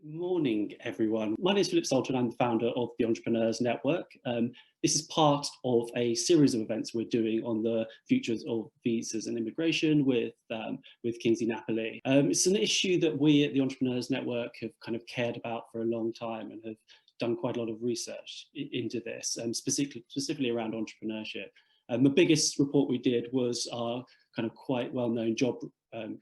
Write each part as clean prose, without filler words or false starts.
Morning, everyone. My name is Philip Salter and I'm the founder of the Entrepreneurs Network. This is part of a series of events we're doing on the futures of visas and immigration with Kingsley, Napley. It's an issue that we at the Entrepreneurs Network have kind of cared about for a long time and have done quite a lot of research into this, specifically around entrepreneurship. The biggest report we did was our kind of quite well-known job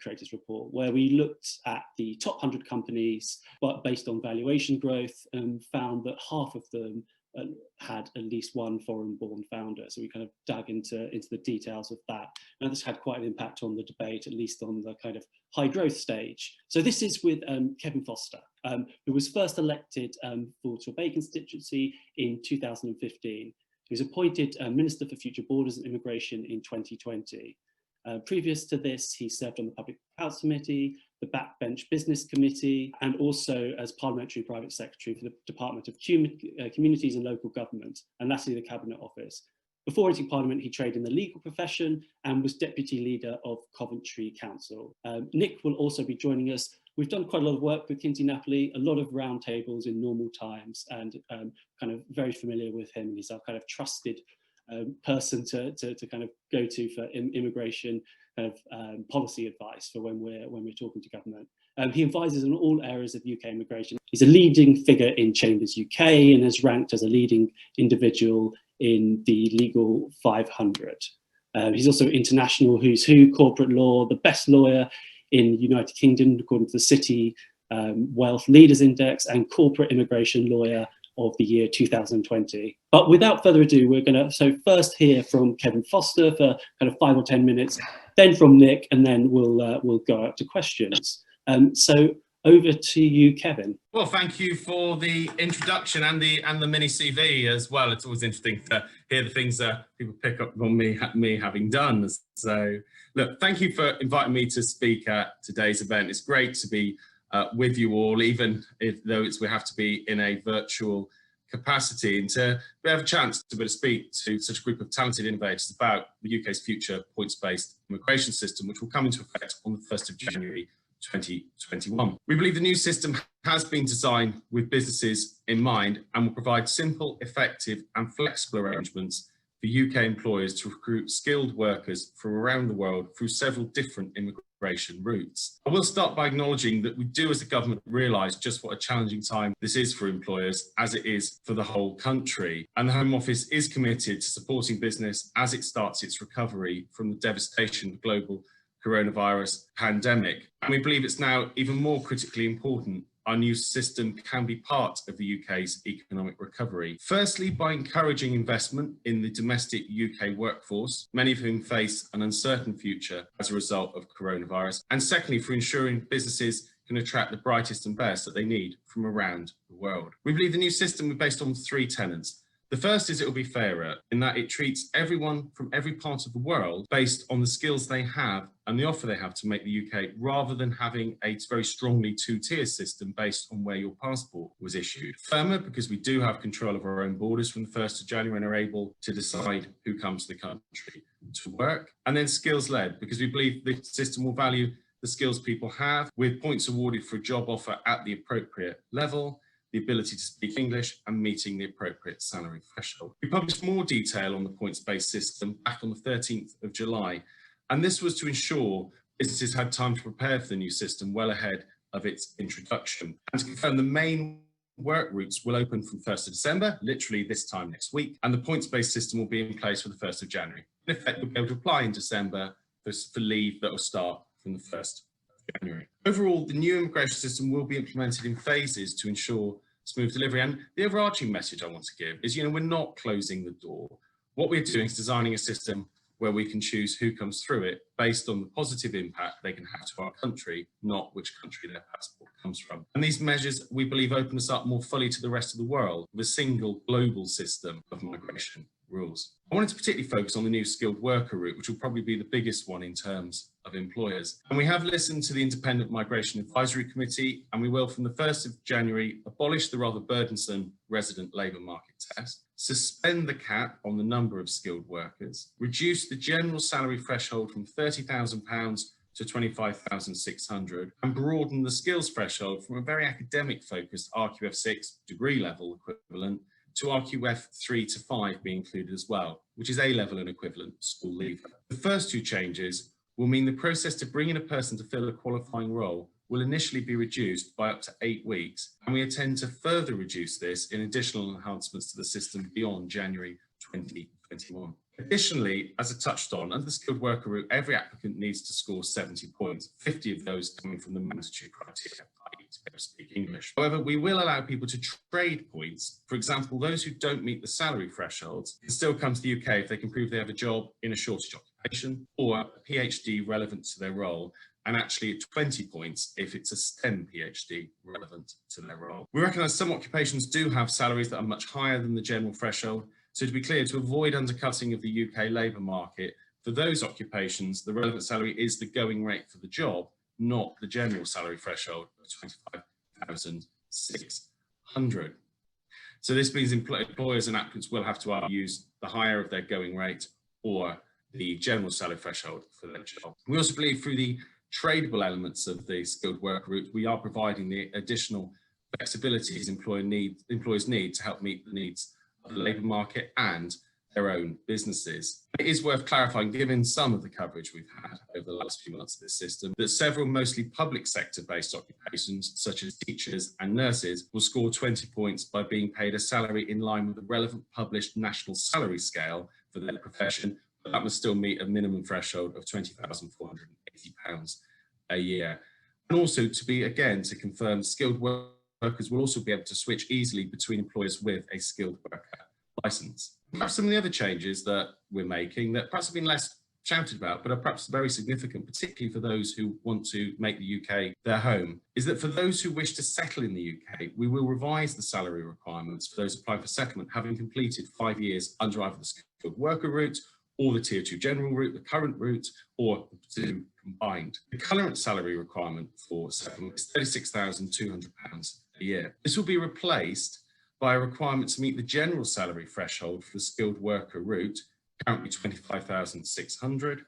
creators report, where we looked at the top 100 companies, but based on valuation growth, and found that half of them had at least one foreign-born founder. So we kind of dug into the details of that. And this had quite an impact on the debate, at least on the kind of high growth stage. So this is with Kevin Foster, who was first elected for Torbay constituency in 2015. He was appointed Minister for Future Borders and Immigration in 2020. Previous to this, he served on the Public Private Committee, the Backbench Business Committee, and also as Parliamentary Private Secretary for the Department of Communities and Local Government, and lastly, the Cabinet Office. Before entering Parliament, he trained in the legal profession and was Deputy Leader of Coventry Council. Nick will also be joining us. We've done quite a lot of work with Kingsley Napley, a lot of roundtables in normal times, and kind of very familiar with him. He's our kind of trusted person to kind of go to for immigration kind of policy advice for when we're talking to government. He advises on all areas of UK immigration. He's a leading figure in Chambers UK and has ranked as a leading individual in the Legal 500. He's also international who's who, corporate law, the best lawyer in the United Kingdom according to the City Wealth Leaders Index, and corporate immigration lawyer of the year 2020. But without further ado, we're going to first hear from Kevin Foster for kind of 5 or 10 minutes, then from Nick, and then we'll go out to questions. So over to you, Kevin. Well, thank you for the introduction and the mini CV as well. It's always interesting to hear the things that people pick up on me having done. So look, thank you for inviting me to speak at today's event. It's great to be with you all, even though we have to be in a virtual capacity, and to have a chance to speak to such a group of talented innovators about the UK's future points-based immigration system, which will come into effect on the 1st of January 2021. We believe the new system has been designed with businesses in mind and will provide simple, effective and flexible arrangements for UK employers to recruit skilled workers from around the world through several different immigration routes. I will start by acknowledging that we do as a government realise just what a challenging time this is for employers, as it is for the whole country. And the Home Office is committed to supporting business as it starts its recovery from the devastation of the global coronavirus pandemic. And we believe it's now even more critically important our new system can be part of the UK's economic recovery. Firstly, by encouraging investment in the domestic UK workforce, many of whom face an uncertain future as a result of coronavirus. And secondly, for ensuring businesses can attract the brightest and best that they need from around the world. We believe the new system is based on 3 tenets. The first is it will be fairer in that it treats everyone from every part of the world based on the skills they have and the offer they have to make the UK, rather than having a very strongly 2-tier system based on where your passport was issued. Firmer because we do have control of our own borders from the 1st of January and are able to decide who comes to the country to work. And then skills-led because we believe the system will value the skills people have, with points awarded for a job offer at the appropriate level, the ability to speak English and meeting the appropriate salary threshold. We published more detail on the points-based system back on the 13th of July, and this was to ensure businesses had time to prepare for the new system well ahead of its introduction. And to confirm, the main work routes will open from 1st of December, literally this time next week, and the points-based system will be in place for the 1st of January. In effect, you'll be able to apply in December for leave that will start from the 1st of January. Overall, the new immigration system will be implemented in phases to ensure smooth delivery. And the overarching message I want to give is, we're not closing the door. What we're doing is designing a system where we can choose who comes through it based on the positive impact they can have to our country, not which country their passport comes from. And these measures, we believe, open us up more fully to the rest of the world with a single global system of migration rules. I wanted to particularly focus on the new skilled worker route, which will probably be the biggest one in terms of employers. And we have listened to the Independent Migration Advisory Committee, and we will, from the 1st of January, abolish the rather burdensome resident labour market test, suspend the cap on the number of skilled workers, reduce the general salary threshold from £30,000 to 25,600 and broaden the skills threshold from a very academic focused RQF6 degree level equivalent to RQF 3 to 5 be included as well, which is A-level and equivalent school leaver. The first two changes will mean the process to bring in a person to fill a qualifying role will initially be reduced by up to 8 weeks, and we intend to further reduce this in additional enhancements to the system beyond January 2021. Additionally, as I touched on, under the skilled worker route, every applicant needs to score 70 points, 50 of those coming from the mandatory criteria, i.e. to be able to speak English. However, we will allow people to trade points. For example, those who don't meet the salary thresholds can still come to the UK if they can prove they have a job in a shortage occupation or a PhD relevant to their role, and actually at 20 points if it's a STEM PhD relevant to their role. We recognise some occupations do have salaries that are much higher than the general threshold. So to be clear, to avoid undercutting of the UK labour market, for those occupations, the relevant salary is the going rate for the job, not the general salary threshold of 25,600. So this means employers and applicants will have to either use the higher of their going rate or the general salary threshold for their job. We also believe through the tradable elements of the skilled worker route, we are providing the additional flexibilities employers need to help meet the needs of the labour market and their own businesses. It is worth clarifying, given some of the coverage we've had over the last few months of this system, that several mostly public sector-based occupations, such as teachers and nurses, will score 20 points by being paid a salary in line with the relevant published national salary scale for their profession, but that must still meet a minimum threshold of £20,480 a year. And also to confirm, skilled workers will also be able to switch easily between employers with a skilled worker licence. Perhaps some of the other changes that we're making that perhaps have been less shouted about, but are perhaps very significant, particularly for those who want to make the UK their home, is that for those who wish to settle in the UK, we will revise the salary requirements for those applying for settlement having completed 5 years under either the skilled worker route or the Tier 2 general route, the current route, or the two combined. The current salary requirement for settlement is £36,200 a year. This will be replaced by a requirement to meet the general salary threshold for the skilled worker route, currently 25,600,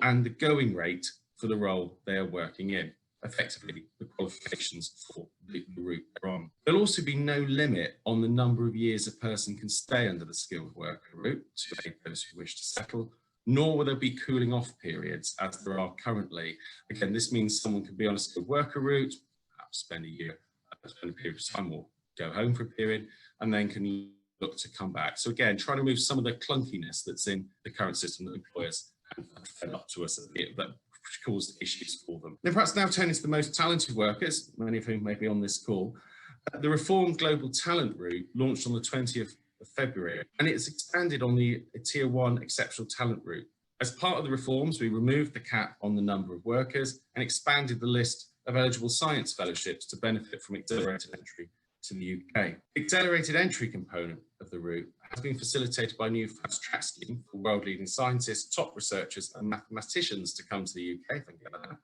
and the going rate for the role they are working in, effectively the qualifications for the route they're on. There'll also be no limit on the number of years a person can stay under the skilled worker route to aid those who wish to settle, nor will there be cooling off periods as there are currently. Again, this means someone can be on a skilled worker route, perhaps spend a year, spend a period of time, or go home for a period, and then can look to come back. So again, trying to remove some of the clunkiness that's in the current system that employers have fed up to us that caused issues for them. Then perhaps now turning to the most talented workers, many of whom may be on this call, the reformed Global Talent Route launched on the 20th of February, and it's expanded on the Tier 1 Exceptional Talent Route. As part of the reforms, we removed the cap on the number of workers and expanded the list of eligible science fellowships to benefit from accelerated entry to the UK. The accelerated entry component of the route has been facilitated by a new fast track scheme for world-leading scientists, top researchers and mathematicians to come to the UK, if I can get that,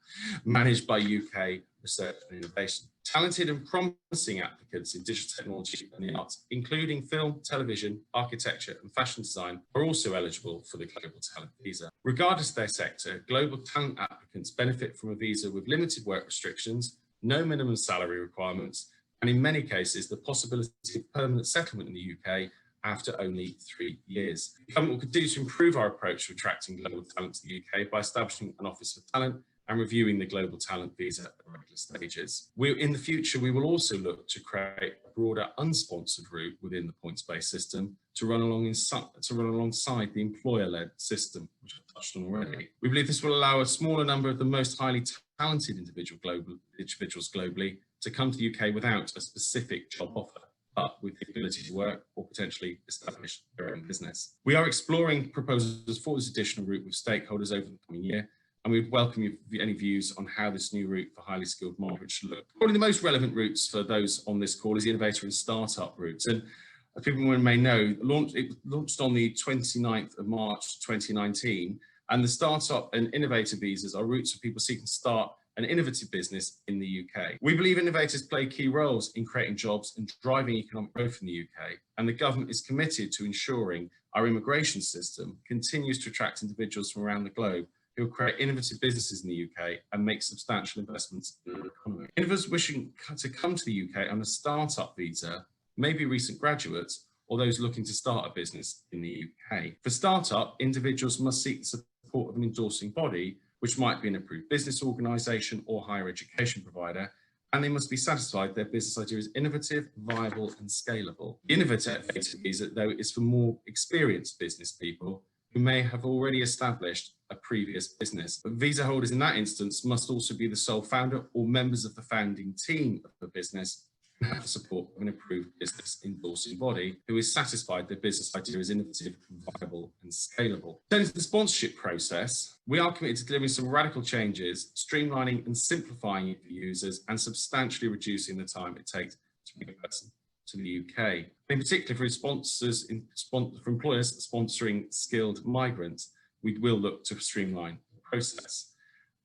managed by UK Research and Innovation. Talented and promising applicants in digital technology and the arts, including film, television, architecture and fashion design, are also eligible for the Global Talent Visa. Regardless of their sector, global talent applicants benefit from a visa with limited work restrictions, no minimum salary requirements, and in many cases, the possibility of permanent settlement in the UK after only 3 years. The government will continue to improve our approach to attracting global talent to the UK by establishing an Office for Talent and reviewing the Global Talent Visa at regular stages. In the future, we will also look to create a broader unsponsored route within the points-based system to run alongside the employer-led system, which I've touched on already. We believe this will allow a smaller number of the most highly talented individuals globally to come to the UK without a specific job offer, but with the ability to work or potentially establish their own business. We are exploring proposals for this additional route with stakeholders over the coming year, and we'd welcome any views on how this new route for highly skilled migrants should look. Probably the most relevant routes for those on this call is the innovator and startup routes. And as people may know, it launched on the 29th of March 2019, and the startup and innovator visas are routes for people seeking to start an innovative business in the UK. We believe innovators play key roles in creating jobs and driving economic growth in the UK, and the government is committed to ensuring our immigration system continues to attract individuals from around the globe who will create innovative businesses in the UK and make substantial investments in the economy. Individuals wishing to come to the UK on a startup visa may be recent graduates or those looking to start a business in the UK. For startup, individuals must seek the support of an endorsing body, which might be an approved business organisation or higher education provider, and they must be satisfied their business idea is innovative, viable and scalable. The innovative visa, though, is for more experienced business people who may have already established a previous business. But visa holders in that instance must also be the sole founder or members of the founding team of the business and have the support of an approved business endorsing body who is satisfied their business idea is innovative, viable and scalable. Turning to the sponsorship process, we are committed to delivering some radical changes, streamlining and simplifying it for users and substantially reducing the time it takes to bring a person to the UK. In particular, for sponsors, for employers sponsoring skilled migrants, we will look to streamline the process.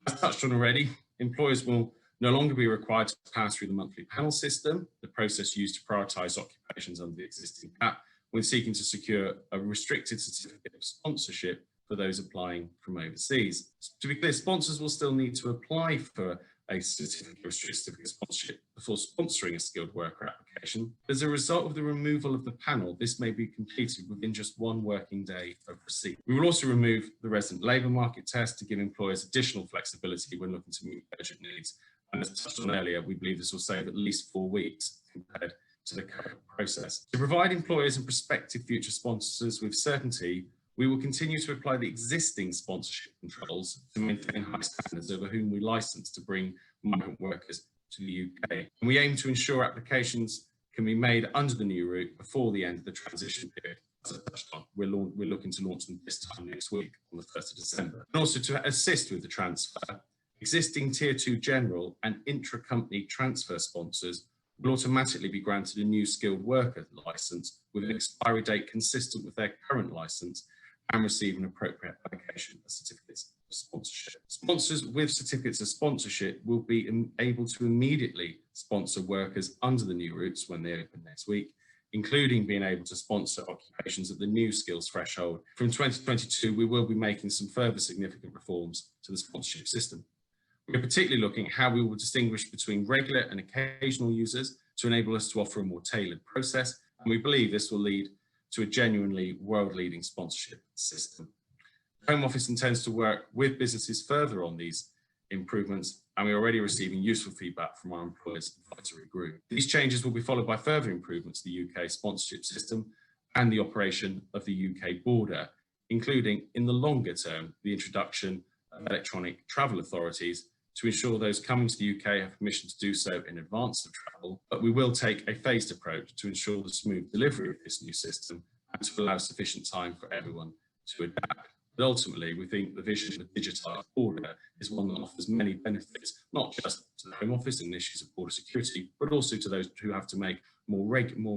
As touched on already, employers will no longer be required to pass through the monthly panel system, the process used to prioritise occupations under the existing cap, when seeking to secure a restricted certificate of sponsorship for those applying from overseas. To be clear, sponsors will still need to apply for a certificate of sponsorship before sponsoring a skilled worker application. As a result of the removal of the panel, this may be completed within just one working day of receipt. We will also remove the resident labour market test to give employers additional flexibility when looking to meet urgent needs. And as touched on earlier, we believe this will save at least 4 weeks compared to the current process. To provide employers and prospective future sponsors with certainty, we will continue to apply the existing sponsorship controls to maintain high standards over whom we license to bring migrant workers to the UK. And we aim to ensure applications can be made under the new route before the end of the transition period. As I touched on, we're looking to launch them this time next week on the 1st of December. And also to assist with the transfer, existing Tier 2 General and Intra-Company transfer sponsors will automatically be granted a new skilled worker licence with an expiry date consistent with their current licence and receive an appropriate application of certificates of sponsorship. Sponsors with certificates of sponsorship will be able to immediately sponsor workers under the new routes when they open next week, including being able to sponsor occupations at the new skills threshold. From 2022, we will be making some further significant reforms to the sponsorship system. We're particularly looking at how we will distinguish between regular and occasional users to enable us to offer a more tailored process, and we believe this will lead to a genuinely world-leading sponsorship system. The Home Office intends to work with businesses further on these improvements, and we're already receiving useful feedback from our employers advisory group. These changes will be followed by further improvements to the UK sponsorship system and the operation of the UK border, including in the longer term, the introduction of electronic travel authorities to ensure those coming to the UK have permission to do so in advance of travel, but we will take a phased approach to ensure the smooth delivery of this new system and to allow sufficient time for everyone to adapt. But ultimately, we think the vision of a digitised border is one that offers many benefits, not just to the Home Office and issues of border security, but also to those who have to make more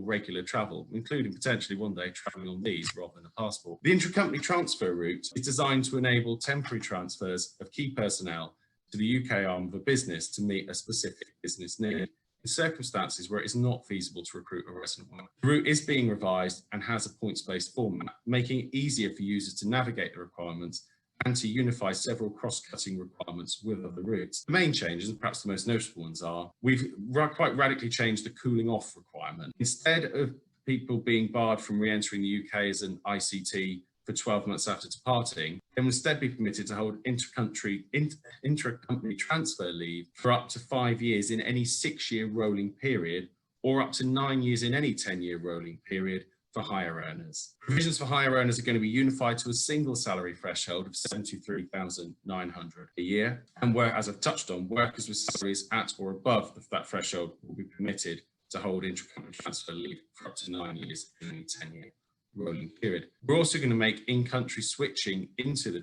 regular travel, including potentially one day travelling on these rather than a passport. The intra-company transfer route is designed to enable temporary transfers of key personnel to the UK arm of a business to meet a specific business need in circumstances where it is not feasible to recruit a resident worker. The route is being revised and has a points-based format, making it easier for users to navigate the requirements and to unify several cross-cutting requirements with other routes. The main changes, and perhaps the most notable ones, are we've quite radically changed the cooling off requirement. Instead of people being barred from re-entering the UK as an ICT for 12 months after departing, they will instead be permitted to hold intra-company transfer leave for up to 5 years in any 6-year rolling period, or up to 9 years in any 10-year rolling period for higher earners. Provisions for higher earners are going to be unified to a single salary threshold of $73,900 a year, and where, as I've touched on, workers with salaries at or above that threshold will be permitted to hold intra-company transfer leave for up to 9 years in any 10-year rolling period. We're also going to make in-country switching into the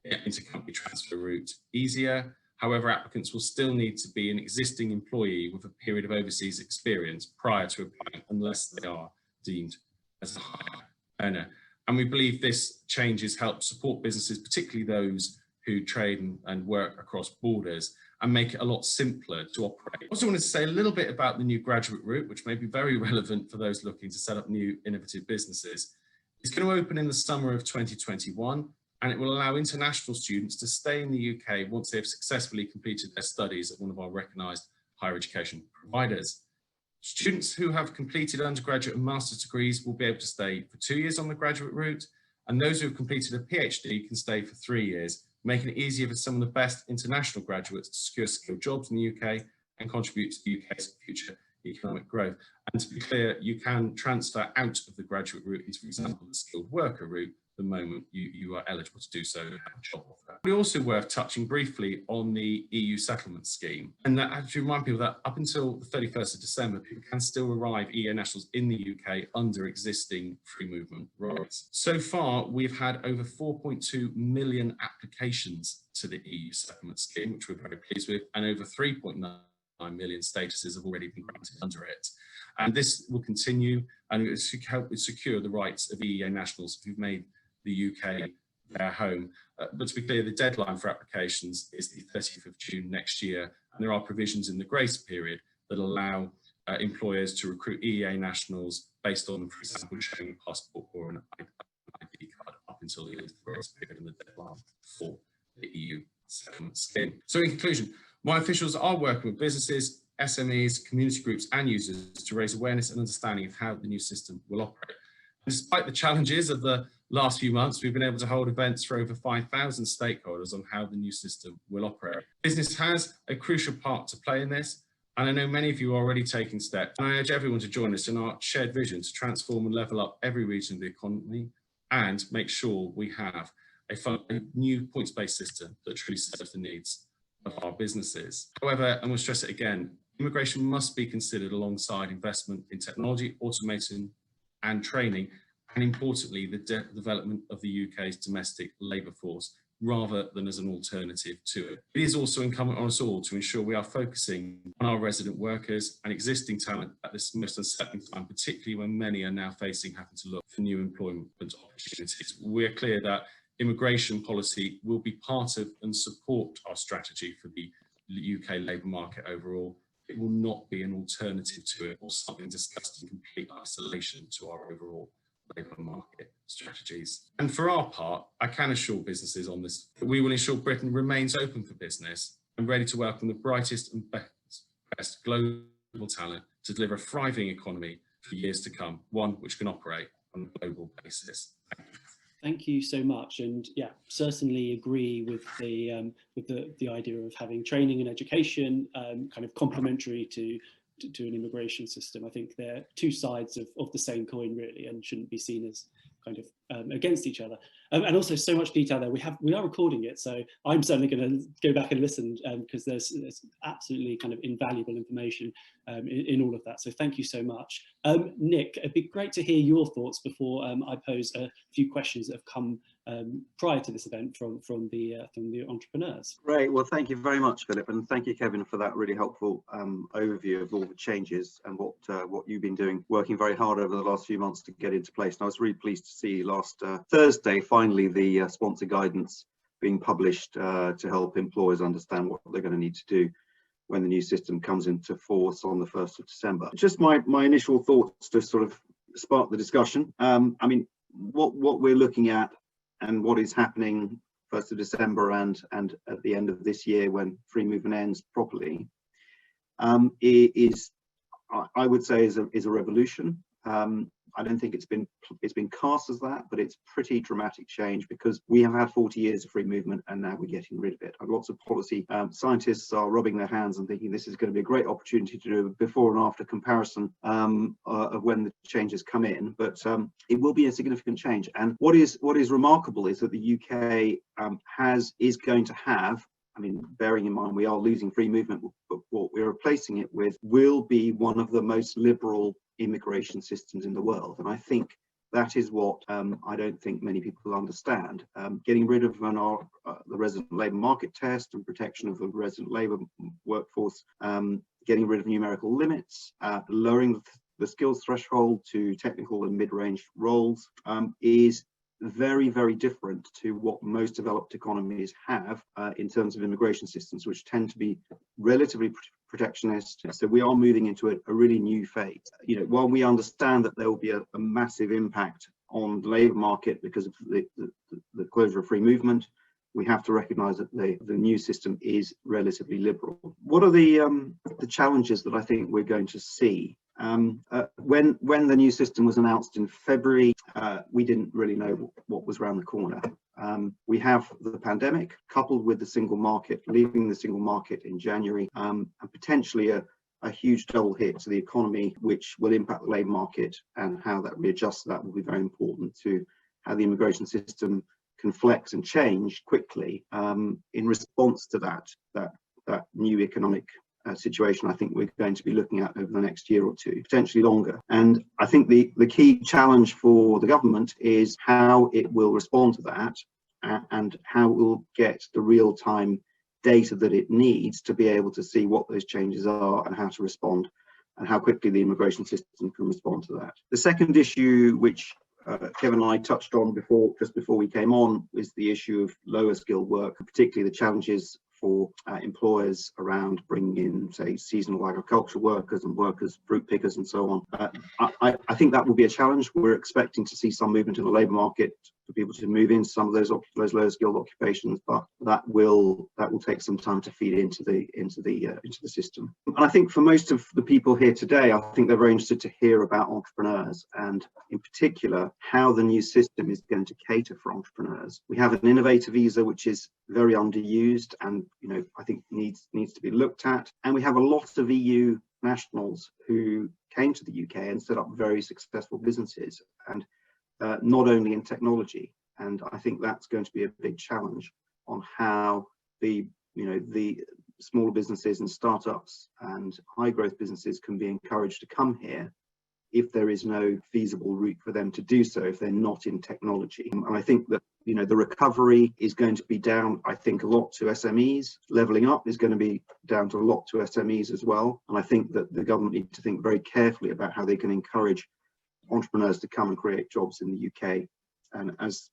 inter-company transfer route easier. However, applicants will still need to be an existing employee with a period of overseas experience prior to applying, unless they are deemed as a higher earner. And we believe this changes help support businesses, particularly those who trade and work across borders, and make it a lot simpler to operate. I also wanted to say a little bit about the new graduate route, which may be very relevant for those looking to set up new innovative businesses. It's going to open in the summer of 2021, and it will allow international students to stay in the UK once they have successfully completed their studies at one of our recognised higher education providers. Students who have completed undergraduate and master's degrees will be able to stay for 2 years on the graduate route, and those who have completed a PhD can stay for 3 years, making it easier for some of the best international graduates to secure skilled jobs in the UK and contribute to the UK's future economic growth. And to be clear, you can transfer out of the graduate route into, for example, the skilled worker route the moment you are eligible to do so and have a job offer. It's also worth touching briefly on the EU settlement scheme, and that I have to remind people that up until the 31st of December, people can still arrive EEA nationals in the UK under existing free movement rights. So far, we've had over 4.2 million applications to the EU settlement scheme, which we're very pleased with, and over 3.9 million statuses have already been granted under it. And this will continue, and it should help secure the rights of EEA nationals who've made the UK their home. But to be clear, the deadline for applications is the 30th of June next year, and there are provisions in the grace period that allow employers to recruit EEA nationals based on, for example, showing a passport or an ID card up until the end of the grace period and the deadline for the EU settlement scheme. So in conclusion, my officials are working with businesses, SMEs, community groups and users to raise awareness and understanding of how the new system will operate. Despite the challenges of the last few months, we've been able to hold events for over 5,000 stakeholders on how the new system will operate. Business has a crucial part to play in this, and I know many of you are already taking steps. And I urge everyone to join us in our shared vision to transform and level up every region of the economy and make sure we have a new points-based system that truly serves the needs of our businesses. However, and we'll stress it again, immigration must be considered alongside investment in technology, automation and training, and importantly, the development of the UK's domestic labour force, rather than as an alternative to it. It is also incumbent on us all to ensure we are focusing on our resident workers and existing talent at this most unsettling time, particularly when many are now having to look for new employment opportunities. We're clear that immigration policy will be part of and support our strategy for the UK labour market overall. It will not be an alternative to it or something discussed in complete isolation to our overall labour market strategies. And for our part, I can assure businesses on this that we will ensure Britain remains open for business and ready to welcome the brightest and best global talent to deliver a thriving economy for years to come, one which can operate on a global basis. Thank you so much, and yeah, certainly agree with the idea of having training and education kind of complementary to an immigration system. I think they're two sides of the same coin really, and shouldn't be seen as kind of against each other. And also so much detail there. We are recording it, so I'm certainly going to go back and listen because there's absolutely kind of invaluable information in all of that. So thank you so much. Nick, it'd be great to hear your thoughts before I pose a few questions that have come prior to this event from the entrepreneurs. Great. Well, thank you very much, Philip, and thank you, Kevin, for that really helpful overview of all the changes and what you've been doing, working very hard over the last few months to get into place. And I was really pleased to see last Thursday, finally, the sponsor guidance being published to help employers understand what they're going to need to do when the new system comes into force on the 1st of December. Just my initial thoughts to sort of spark the discussion. I mean, what we're looking at and what is happening 1st of December and at the end of this year when free movement ends properly is, I would say, is a revolution. I don't think it's been cast as that, but it's pretty dramatic change because we have had 40 years of free movement and now we're getting rid of it. And lots of policy scientists are rubbing their hands and thinking this is going to be a great opportunity to do a before and after comparison of when the changes come in, but it will be a significant change. And what is remarkable is that the UK is going to have, I mean, bearing in mind we are losing free movement, but what we're replacing it with will be one of the most liberal immigration systems in the world. And I think that is what I don't think many people understand. Getting rid of the resident labour market test and protection of the resident labour workforce, getting rid of numerical limits, lowering the skills threshold to technical and mid-range roles is very, very different to what most developed economies have in terms of immigration systems, which tend to be relatively protectionist. So we are moving into a really new phase. You know, while we understand that there will be a massive impact on the labour market because of the closure of free movement, we have to recognise that the new system is relatively liberal. What are the challenges that I think we're going to see? When the new system was announced in February, we didn't really know what was around the corner. We have the pandemic coupled with the single market, leaving the single market in January, and potentially a huge double hit to the economy, which will impact the labour market, and how that readjusts that will be very important to how the immigration system can flex and change quickly in response to that new economic situation. I think we're going to be looking at over the next year or two, potentially longer. And I think the key challenge for the government is how it will respond to that, and how it will get the real-time data that it needs to be able to see what those changes are and how to respond, and how quickly the immigration system can respond to that. The second issue, which Kevin and I touched on just before we came on, is the issue of lower skilled work, particularly the challenges for employers around bringing in, say, seasonal agricultural workers and workers, fruit pickers and so on. I think that will be a challenge. We're expecting to see some movement in the labour market for people to move into some of those lower skilled occupations, but that will take some time to feed into the system. And I think for most of the people here today, I think they're very interested to hear about entrepreneurs, and in particular how the new system is going to cater for entrepreneurs. We have an innovator visa which is very underused, and I think needs to be looked at, and we have a lot of EU nationals who came to the UK and set up very successful businesses, and not only in technology. And I think that's going to be a big challenge on how the smaller businesses and startups and high growth businesses can be encouraged to come here if there is no feasible route for them to do so if they're not in technology. And I think that the recovery is going to be down, I think, a lot to SMEs. Levelling up is going to be down to a lot to SMEs as well. And I think that the government need to think very carefully about how they can encourage entrepreneurs to come and create jobs in the UK. And as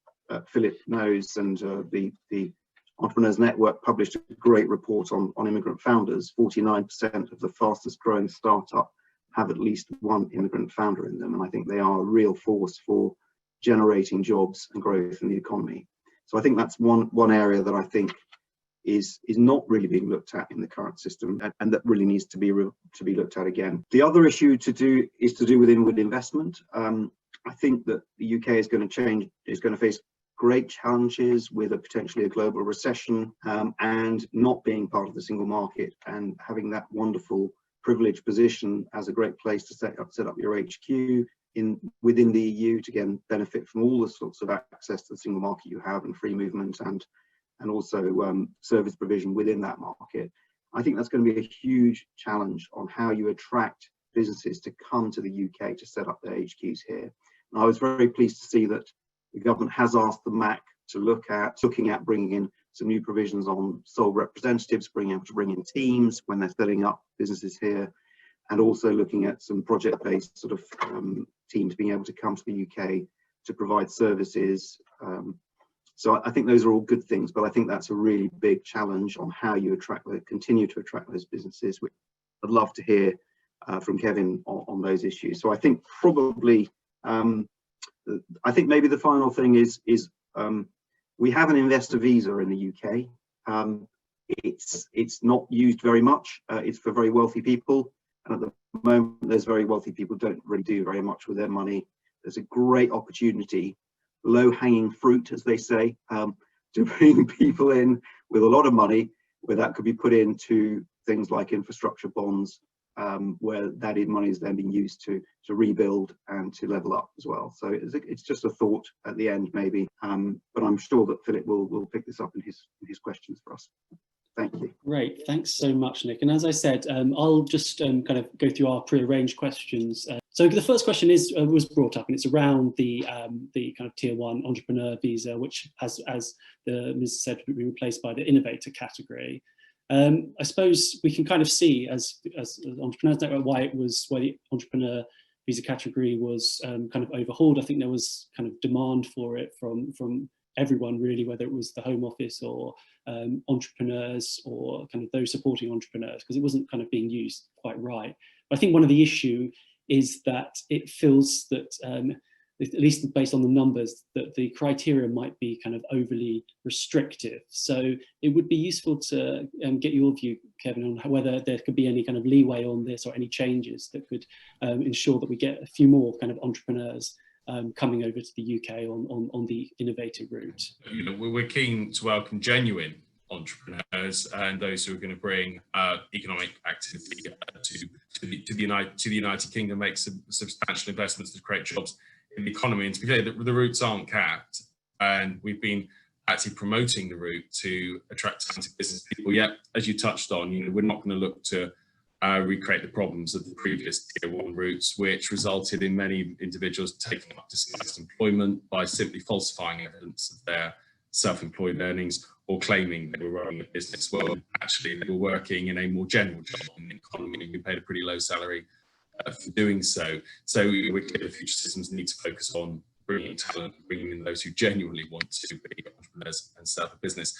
Philip knows, and the Entrepreneurs Network published a great report on immigrant founders. 49% of the fastest growing startup have at least one immigrant founder in them, and I think they are a real force for generating jobs and growth in the economy. So I think that's one area that I think is not really being looked at in the current system, and that really needs to be looked at again. The other issue is to do with inward investment. I think that the UK is going to face great challenges with potentially a global recession, and not being part of the single market, and having that wonderful privileged position as a great place to set up your HQ within the EU to again benefit from all the sorts of access to the single market you have, and free movement, and also service provision within that market. I think that's going to be a huge challenge on how you attract businesses to come to the UK to set up their HQs here. And I was very pleased to see that the government has asked the MAC to looking at bringing in some new provisions on sole representatives, being able to bring in teams when they're setting up businesses here, and also looking at some project-based sort of teams being able to come to the UK to provide services. So I think those are all good things, but I think that's a really big challenge on how you continue to attract those businesses, which I'd love to hear from Kevin on those issues. So I think probably, I think maybe the final thing is we have an investor visa in the UK. It's not used very much. It's for very wealthy people, and at the moment there's very wealthy people who don't really do very much with their money. There's a great opportunity, low-hanging fruit, as they say, to bring people in with a lot of money, where that could be put into things like infrastructure bonds, where that money is then being used to rebuild and to level up as well. So it's just a thought at the end, maybe, but I'm sure that Philip will pick this up in his questions for us. Thank you. Great, thanks so much, Nick. And as I said, I'll just kind of go through our pre-arranged questions. So the first question was brought up, and it's around the kind of tier 1 entrepreneur visa, which has, as the Ms. said, been replaced by the innovator category. I suppose we can kind of see as Entrepreneurs Network why the entrepreneur visa category was kind of overhauled. I think there was kind of demand for it from everyone really, whether it was the Home Office or entrepreneurs or kind of those supporting entrepreneurs, because it wasn't kind of being used quite right. But I think one of the issue is that it feels that at least based on the numbers, that the criteria might be kind of overly restrictive. So it would be useful to get your view, Kevin, on whether there could be any kind of leeway on this or any changes that could ensure that we get a few more kind of entrepreneurs coming over to the UK on the innovative route. You know, we're keen to welcome genuine entrepreneurs and those who are going to bring economic activity to the United Kingdom, make some substantial investments to create jobs in the economy. And to be clear, the routes aren't capped, and we've been actually promoting the route to attract talented business people. Yet, as you touched on, you know, we're not going to look to recreate the problems of the previous Tier 1 routes, which resulted in many individuals taking up disguised employment by simply falsifying evidence of their self-employed earnings or claiming they were running a business. Well, actually, they were working in a more general job in the economy and we paid a pretty low salary for doing so. So we're clear the future systems need to focus on bringing talent, bringing in those who genuinely want to be entrepreneurs and start a business.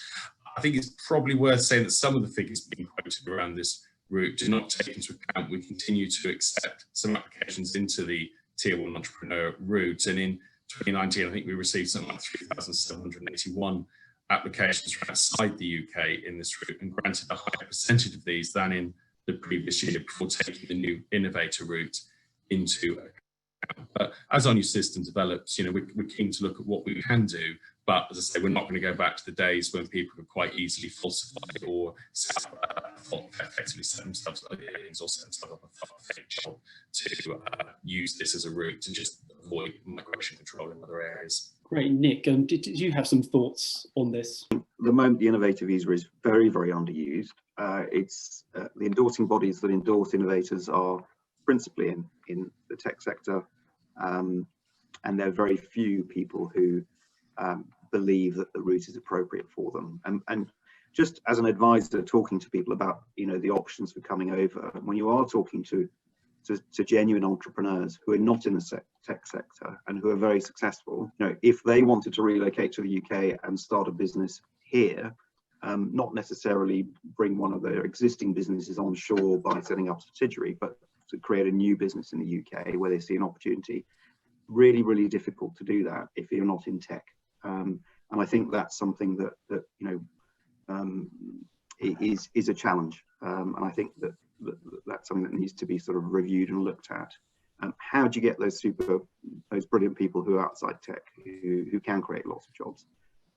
I think it's probably worth saying that some of the figures being quoted around this route do not take into account we continue to accept some applications into the Tier 1 entrepreneur route. And in 2019, I think we received something like 3,781 applications from outside the UK in this route, and granted a higher percentage of these than in the previous year before taking the new innovator route into account. But as our new system develops, you know, we're keen to look at what we can do. But as I say, we're not going to go back to the days when people could quite easily falsify or effectively set themselves up or set themselves up a fake job to use this as a route to just avoid migration control in other areas. Great, Nick. Did you have some thoughts on this? At the moment, the innovator visa is very, very underused. It's the endorsing bodies that endorse innovators are principally in the tech sector, and there are very few people who believe that the route is appropriate for them. And just as an advisor, talking to people about, you know, the options for coming over, when you are talking to genuine entrepreneurs who are not in the tech sector and who are very successful, you know, if they wanted to relocate to the UK and start a business here, not necessarily bring one of their existing businesses on shore by setting up a subsidiary, but to create a new business in the UK where they see an opportunity, really, really difficult to do that if you're not in tech. And I think that's something that you know, is a challenge. And I think that's something that needs to be sort of reviewed and looked at. How do you get those brilliant people who are outside tech, who can create lots of jobs,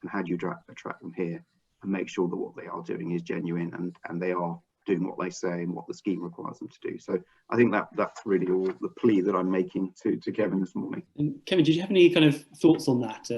and how do you attract them here and make sure that what they are doing is genuine and they are doing what they say and what the scheme requires them to do? So I think that's really all the plea that I'm making to Kevin this morning. And Kevin, did you have any kind of thoughts on that,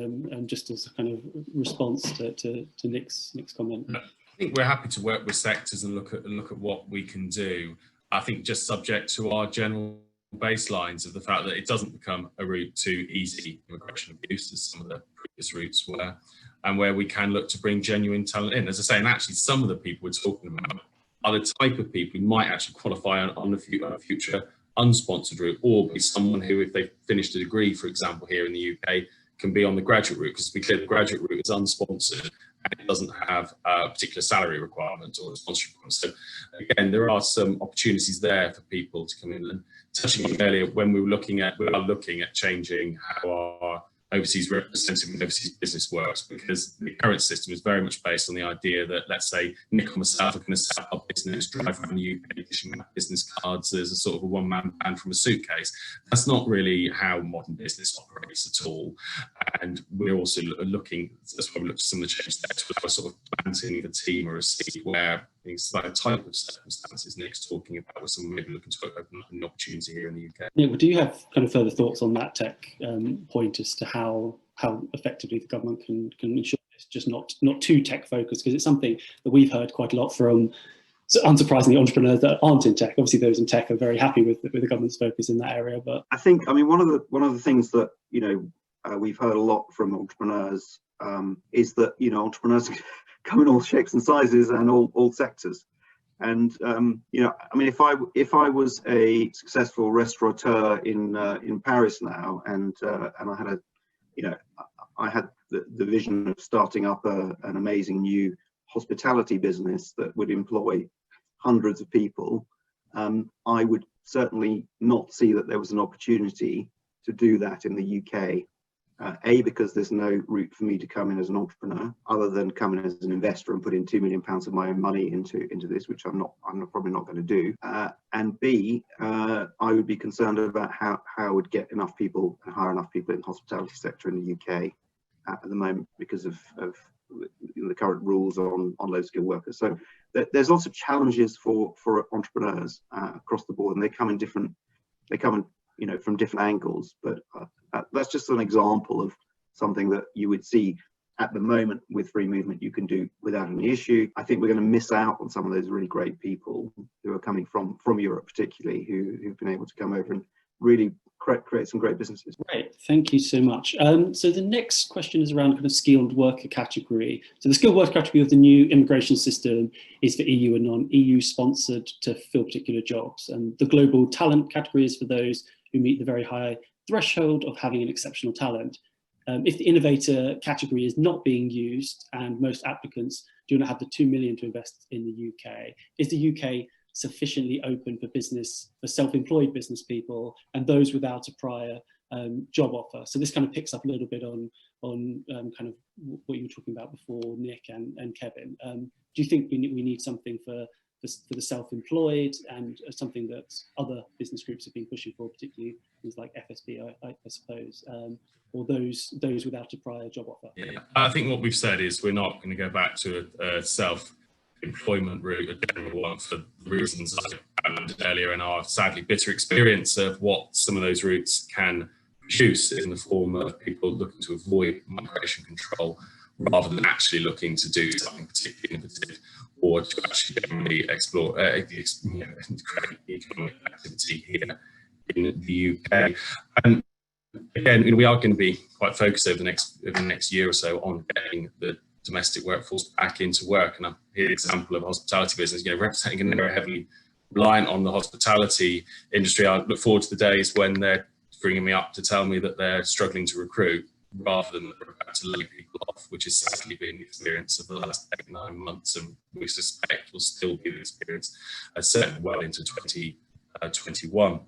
just as a kind of response to Nick's comment? I think we're happy to work with sectors and look at what we can do. I think just subject to our general baselines of the fact that it doesn't become a route to easy immigration abuse as some of the previous routes were, and where we can look to bring genuine talent in. As I say, and actually some of the people we're talking about are the type of people who might actually qualify on a future unsponsored route, or be someone who, if they've finished a degree, for example, here in the UK, can be on the graduate route, because to be clear, the graduate route is unsponsored and it doesnn't have a particular salary requirement or a sponsorship requirement. So again, there are some opportunities there for people to come in. And touching on earlier, when we are looking at changing how our overseas representative and overseas business works, because the current system is very much based on the idea that, let's say, Nick or myself are going to set up a business, drive around the UK, issuing business cards as a sort of a one-man band from a suitcase. That's not really how modern business operates at all. And we're also looking, that's why we looked at some of the changes there, to a sort of planting the team or a seed where things like a type of circumstances Nick's talking about, where someone may be looking to open up an opportunity here in the UK. Yeah, well, do you have kind of further thoughts on that tech point as to how effectively the government can ensure it's just not too tech focused? Because it's something that we've heard quite a lot from, so unsurprisingly, entrepreneurs that aren't in tech. Obviously, those in tech are very happy with the government's focus in that area. But I think, I mean, one of the things that, you know, we've heard a lot from entrepreneurs is that, you know, entrepreneurs come in all shapes and sizes and all sectors. And you know, I mean, if I was a successful restaurateur in Paris now, and I had I had the vision of starting up an amazing new hospitality business that would employ hundreds of people, I would certainly not see that there was an opportunity to do that in the UK. A, because there's no route for me to come in as an entrepreneur other than come in as an investor and put in £2 million of my own money into this, which I'm probably not going to do. And B, I would be concerned about how I would get enough people and hire enough people in the hospitality sector in the UK at the moment because of the current rules on low skilled workers. So there's lots of challenges for entrepreneurs across the board, and they come in from different angles, but that's just an example of something that you would see at the moment with free movement you can do without any issue. I think we're going to miss out on some of those really great people who are coming from Europe, particularly, who've been able to come over and really create some great businesses. Great, thank you so much. So the next question is around kind of skilled worker category. So the skilled worker category of the new immigration system is for EU and non-EU sponsored to fill particular jobs. And the global talent category is for those who meet the very high threshold of having an exceptional talent. If the innovator category is not being used and most applicants do not have the 2 million to invest in the UK, is the UK sufficiently open for self-employed business people and those without a prior job offer? So this kind of picks up a little bit on kind of what you were talking about before, Nick and Kevin. Do you think we need something for the self-employed, and something that other business groups have been pushing for, particularly things like FSB, I suppose, or those without a prior job offer? Yeah, I think what we've said is we're not going to go back to a self-employment route, a general one, for the reasons I mentioned earlier, and our sadly bitter experience of what some of those routes can produce in the form of people looking to avoid migration control rather than actually looking to do something particularly innovative or to actually generally explore create economic activity here in the UK. And again, we are going to be quite focused over the next year or so on getting the domestic workforce back into work. And here's an example of a hospitality business, representing an area heavily reliant on the hospitality industry. I look forward to the days when they're bringing me up to tell me that they're struggling to recruit, rather than about to lay people off, which has sadly been the experience of the last 8-9 months, and we suspect will still be the experience certainly well into 2021.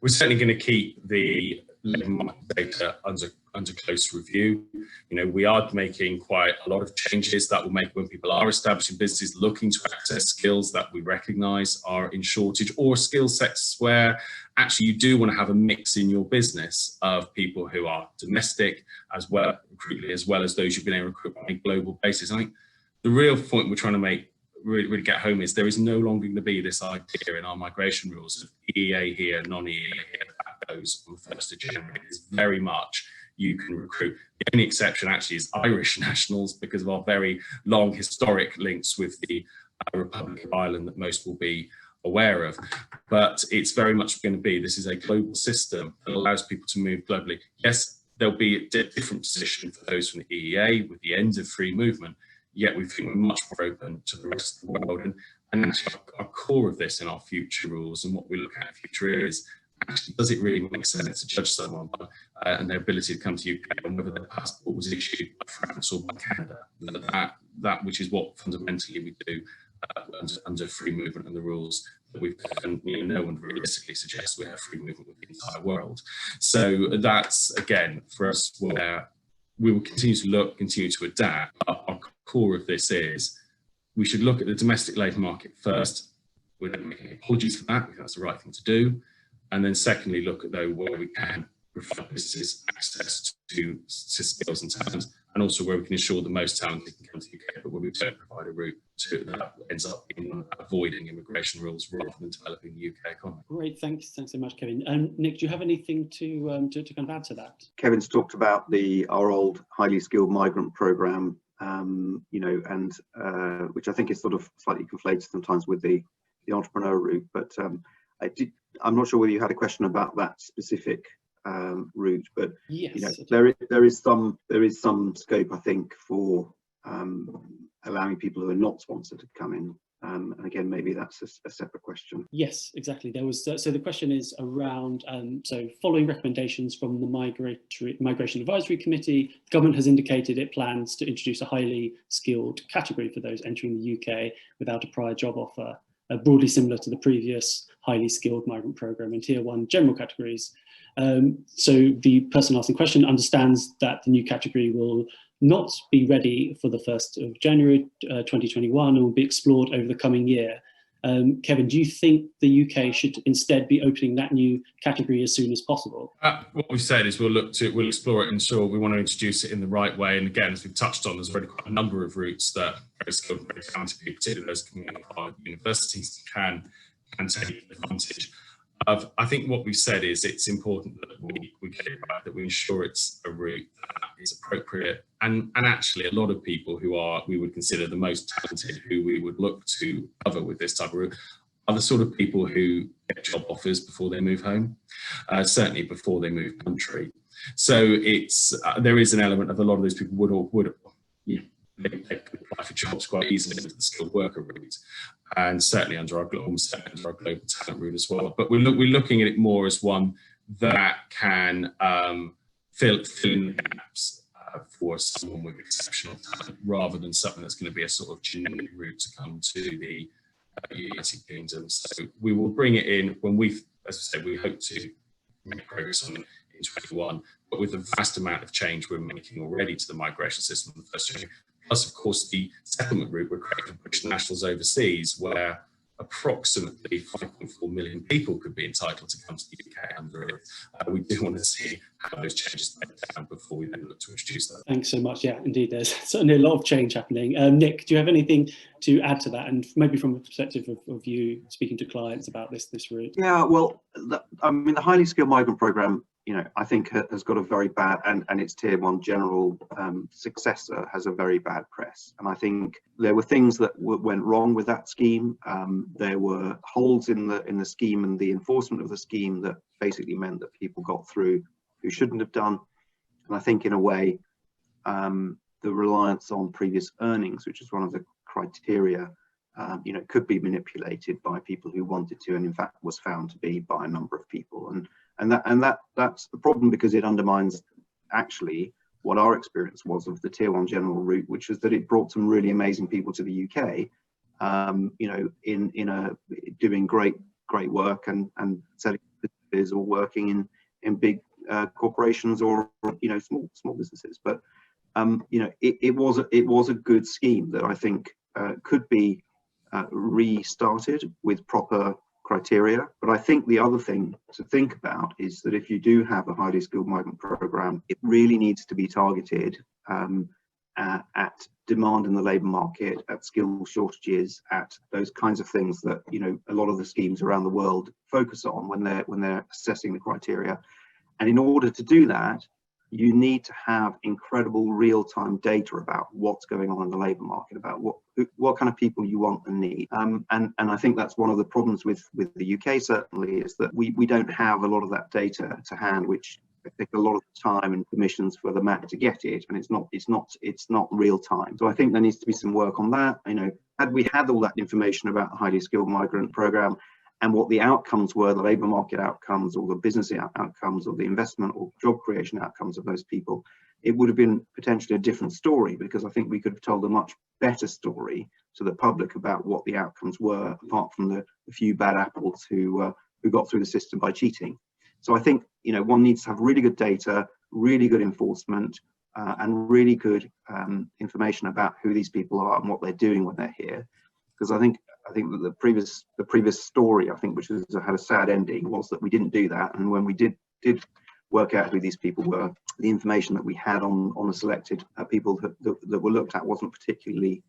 We're certainly going to keep the labour market data under close review. We are making quite a lot of changes that will make, when people are establishing businesses looking to access skills that we recognise are in shortage, or skill sets where actually you do want to have a mix in your business of people who are domestic as well as those you've been able to recruit on a global basis. I think the real point we're trying to make, really get home, is there is no longer going to be this idea in our migration rules of EEA here, non-EEA here, that goes on the 1st of January. It's very much you can recruit. The only exception actually is Irish nationals, because of our very long historic links with the Republic of Ireland that most will be aware of. But it's very much going to be, this is a global system that allows people to move globally. Yes, there'll be a different position for those from the EEA with the end of free movement, yet we think we're much more open to the rest of the world. And actually our core of this in our future rules and what we look at in the future is, actually, does it really make sense to judge someone and their ability to come to UK and whether their passport was issued by France or by Canada? That which is what fundamentally we do under free movement and the rules that we've got, and no one realistically suggests we have free movement with the entire world. So that's, again, for us, where we will continue to adapt. Our core of this is we should look at the domestic labour market first. We're not making apologies for that. I think that's the right thing to do. And then secondly, look at where we can provide businesses access to skills and talent, and also where we can ensure the most talented can come to the UK, but where we don't provide a route to that ends up in avoiding immigration rules rather than developing the UK economy. Great, thanks so much, Kevin. Nick, do you have anything to kind of add to that? Kevin's talked about our old highly skilled migrant programme, which I think is sort of slightly conflated sometimes with the entrepreneur route, but I'm not sure whether you had a question about that specific route, but yes, there is some scope, I think, for allowing people who are not sponsored to come in. And again, maybe that's a separate question. Yes, exactly. There was so the question is around so following recommendations from the Migration Advisory Committee, the government has indicated it plans to introduce a highly skilled category for those entering the UK without a prior job offer, broadly similar to the previous highly skilled migrant programme in Tier 1 general categories. So the person asking the question understands that the new category will not be ready for the 1st of January 2021 and will be explored over the coming year. Kevin, do you think the UK should instead be opening that new category as soon as possible? What we've said is we'll explore it and ensure we want to introduce it in the right way. And again, as we've touched on, there's already quite a number of routes that very skilled, very talented people, particularly those coming out of universities, can take advantage of. I think what we've said is it's important that we get it right, that we ensure it's a route that is appropriate. And actually, a lot of people who we would consider the most talented, who we would look to cover with this type of route, are the sort of people who get job offers before they move home, certainly before they move country. So there is an element of a lot of those people would they could apply for jobs quite easily into the skilled worker route, and certainly under our global talent route as well. But we're looking at it more as one that can fill in the gaps for someone with exceptional talent, rather than something that's going to be a sort of generic route to come to the United Kingdom. So we will bring it in when as I said, we hope to make progress on it in 2021, but with the vast amount of change we're making already to the migration system in the first year. Plus, of course, the settlement route we're creating for British nationals overseas, where approximately 5.4 million people could be entitled to come to the UK under it. We do want to see how those changes break down before we then look to introduce that. Thanks so much. Yeah, indeed, there's certainly a lot of change happening. Nick, do you have anything to add to that, and maybe from a perspective of you speaking to clients about this route? Yeah, well, the highly skilled migrant programme, I think has got a very bad, and its tier 1 general successor has a very bad press. And I think there were things that went wrong with that scheme. There were holes in the scheme and the enforcement of the scheme that basically meant that people got through who shouldn't have done. And I think in a way, the reliance on previous earnings, which is one of the criteria, could be manipulated by people who wanted to, and in fact was found to be by a number of people. And that's the problem, because it undermines actually what our experience was of the tier 1 general route, which is that it brought some really amazing people to the UK, doing great work and setting businesses or working in big corporations or small businesses. But it was a good scheme that I think could be restarted with proper criteria. But I think the other thing to think about is that if you do have a highly skilled migrant program, it really needs to be targeted at demand in the labour market, at skill shortages, at those kinds of things that a lot of the schemes around the world focus on when they're assessing the criteria. And in order to do that, you need to have incredible real-time data about what's going on in the labour market, about what kind of people you want and need. And I think that's one of the problems with the UK, certainly, is that we don't have a lot of that data to hand, which take a lot of time and permissions for the MAC to get it, and it's not real time. So I think there needs to be some work on that. Had we had all that information about the highly skilled migrant program, and what the outcomes were, the labour market outcomes or the business outcomes or the investment or job creation outcomes of those people, it would have been potentially a different story, because I think we could have told a much better story to the public about what the outcomes were, apart from the few bad apples who got through the system by cheating. So I think one needs to have really good data, really good enforcement, and really good information about who these people are and what they're doing when they're here. Because I think that the previous story, which had a sad ending, was that we didn't do that. And when we did work out who these people were, the information that we had on the selected people that were looked at wasn't particularly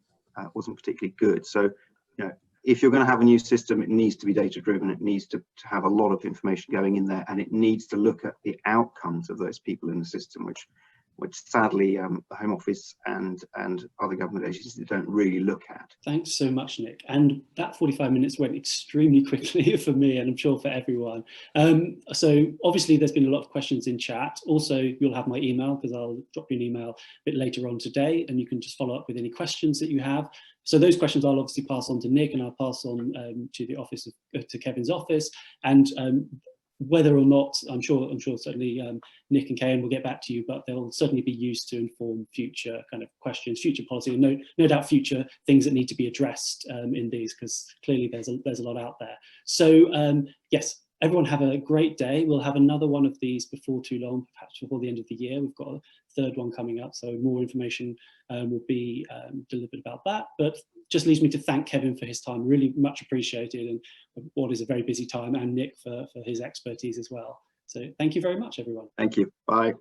good. So if you're going to have a new system, it needs to be data driven. It needs to have a lot of information going in there, and it needs to look at the outcomes of those people in the system, which sadly the Home Office and other government agencies don't really look at. Thanks so much, Nick. And that 45 minutes went extremely quickly for me, and I'm sure for everyone. So obviously there's been a lot of questions in chat. Also, you'll have my email, because I'll drop you an email a bit later on today, and you can just follow up with any questions that you have. So those questions I'll obviously pass on to Nick, and I'll pass on to the office to Kevin's office. And whether or not, I'm sure certainly Nick and Kane will get back to you, but they'll certainly be used to inform future kind of questions, future policy, and no doubt future things that need to be addressed in these, because clearly there's a lot out there. So yes, everyone have a great day. We'll have another one of these before too long, perhaps before the end of the year. We've got a third one coming up, so more information will be delivered about that. But just leaves me to thank Kevin for his time, really much appreciated, and what is a very busy time, and Nick for his expertise as well. So thank you very much, everyone. Thank you. Bye.